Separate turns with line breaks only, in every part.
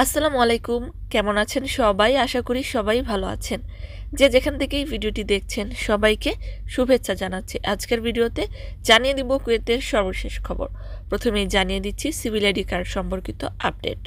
আসসালামু আলাইকুম। কেমন আছেন সবাই? আশা করি সবাই ভালো আছেন। যে যেখান থেকেই ভিডিওটি দেখছেন সবাইকে শুভেচ্ছা জানাচ্ছি। আজকের ভিডিওতে জানিয়ে দিব কুয়েতের সর্বশেষ খবর। প্রথমেই জানিয়ে দিচ্ছি সিভিল আইডি কার্ড সম্পর্কিত আপডেট।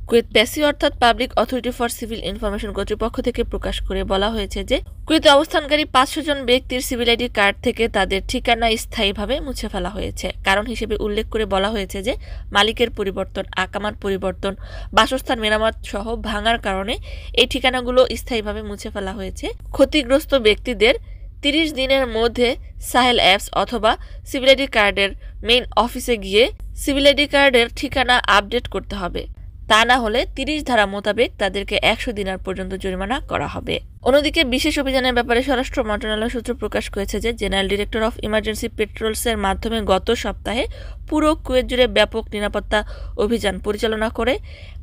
কুয়েত পেসি অর্থাৎ public authority for civil information কর্তৃপক্ষ থেকে প্রকাশ করে বলা হয়েছে যে কুয়েতে অবস্থানকারী 500 জন ব্যক্তির সিভিল আইডি কার্ড থেকে তাদের ঠিকানা স্থায়ীভাবে মুছে ফেলা হয়েছে। কারণ হিসেবে উল্লেখ করে বলা হয়েছে যে মালিকের পরিবর্তন, আকামার পরিবর্তন, বাসস্থান মেরামত সহ ভাঙার কারণে এই ঠিকানাগুলো স্থায়ীভাবে মুছে ফেলা হয়েছে। ক্ষতিগ্রস্ত ব্যক্তিদের 30 দিনের মধ্যে সাহেল অ্যাপস অথবা সিভিল আইডি কার্ডের মেইন অফিসে গিয়ে সিভিল আইডি কার্ডের ঠিকানা আপডেট করতে হবে। তা না হলে 30 ধারা মোতাবেক তাদেরকে 100 দিনার পর্যন্ত জরিমানা করা হবে। অন্যদিকে বিশেষ অভিযানের ব্যাপারে স্বরাষ্ট্র মন্ত্রণালয় সূত্র প্রকাশ করেছে যে জেনারেল ডিরেক্টর অফ ইমার্জেন্সি পেট্রোলসের মাধ্যমে গত সপ্তাহে পুরো কুয়েত জুড়ে ব্যাপক নিরাপত্তা অভিযান পরিচালনা করে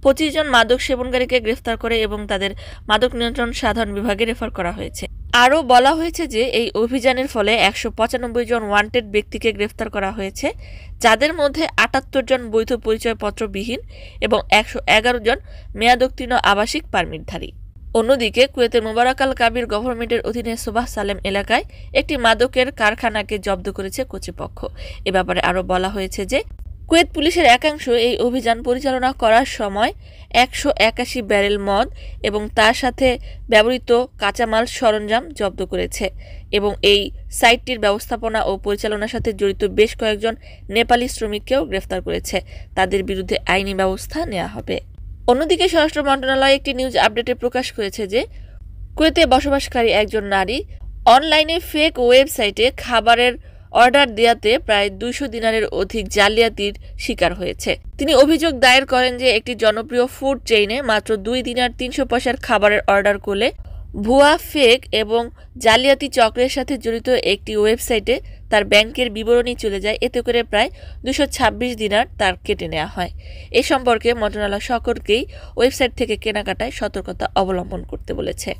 25 জন মাদক সেবনকারীকে গ্রেফতার করে এবং তাদের মাদক নিয়ন্ত্রণ সাধারণ বিভাগে রেফার করা হয়েছে। আরও বলা হয়েছে যে এই অভিযানের ফলে 195 জন ওয়ান্টেড ব্যক্তিকে গ্রেফতার করা হয়েছে, যাদের মধ্যে 78 জন বৈধ পরিচয়পত্রবিহীন এবং 111 জন মেয়াদোত্তীর্ণ আবাসিক পারমিটধারী। অন্যদিকে কুয়েতের মোবারক আল কাবির গভর্নমেন্টের অধীনে সোবাহ সালেম এলাকায় একটি মাদকের কারখানাকে জব্দ করেছে কর্তৃপক্ষ। এ ব্যাপারে আরও বলা হয়েছে যে কুয়েত পুলিশের একাংশ এই অভিযান পরিচালনা করার সময় 181 ব্যারেল মদ এবং তার সাথে ব্যবহৃত কাঁচামাল সরঞ্জাম জব্দ করেছে এবং এই সাইটটির ব্যবস্থাপনা ও পরিচালনার সাথে জড়িত বেশ কয়েকজন নেপালি শ্রমিককেও গ্রেফতার করেছে। তাদের বিরুদ্ধে আইনি ব্যবস্থা নেওয়া হবে। অন্যদিকে স্বরাষ্ট্র মন্ত্রণালয় একটি নিউজ আপডেটে প্রকাশ করেছে যে কুয়েতে বসবাসকারী একজন নারী অনলাইনে ফেক ওয়েবসাইটে খাবারের অর্ডার দেওয়াতে প্রায় 200 দিনারের অধিক জালিয়াতির শিকার হয়েছে। তিনি অভিযোগ দায়ের করেন যে একটি জনপ্রিয় ফুড চেইনে মাত্র 2 দিনার 300 পয়সার খাবারের অর্ডার করলে ভুয়া, ফেক এবং জালিয়াতি চক্রের সাথে জড়িত একটি ওয়েবসাইটে তার ব্যাংকের বিবরণী চলে যায়। এতে করে প্রায় 226 দিনার তার কেটে নেওয়া হয়। এ সম্পর্কে মন্ত্রণালয় সকলকেই ওয়েবসাইট থেকে কেনাকাটায় সতর্কতা অবলম্বন করতে বলেছে।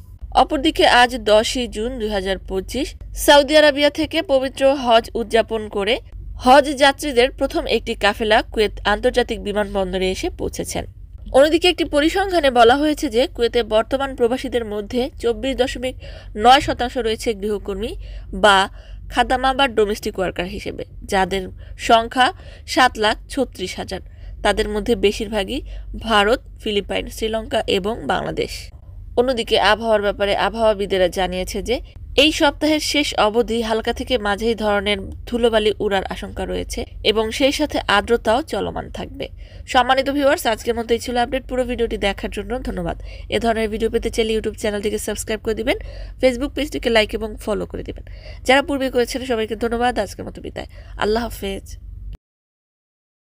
অপরদিকে আজ 10 জুন 2025 সৌদি আরবিয়া থেকে পবিত্র হজ উদযাপন করে হজ যাত্রীদের প্রথম একটি কাফেলা কুয়েত আন্তর্জাতিক বিমানবন্দরে এসে পৌঁছেছেন। অন্যদিকে একটি পরিসংখ্যানে বলা হয়েছে যে কুয়েতে বর্তমান প্রবাসীদের মধ্যে 24.9% রয়েছে গৃহকর্মী বা খাদামা বা ডোমেস্টিক ওয়ার্কার হিসেবে, যাদের সংখ্যা 7,36,000। তাদের মধ্যে বেশিরভাগই ভারত, ফিলিপাইন, শ্রীলঙ্কা এবং বাংলাদেশ। অন্যদিকে আবহাওয়ার ব্যাপারে আবহাওয়াবিদেরা জানিয়েছে যে এই সপ্তাহের শেষ অবধি হালকা থেকে মাঝারি ধরনের ধুলোবালি উড়ার আশঙ্কা রয়েছে এবং সেই সাথে আর্দ্রতাও চলমান থাকবে। সম্মানিত ভিউয়ার্স, আজকের মতো এই ছিল আপডেট। পুরো ভিডিওটি দেখার জন্য ধন্যবাদ। এ ধরনের ভিডিও পেতে চাইলে ইউটিউব চ্যানেলটিকে সাবস্ক্রাইব করে দিবেন, ফেসবুক পেজটিকে লাইক এবং ফলো করে দিবেন। যারা পূর্বে করেছেন সবাইকে ধন্যবাদ। আজকের মতো বিদায়। আল্লাহ হাফেজ।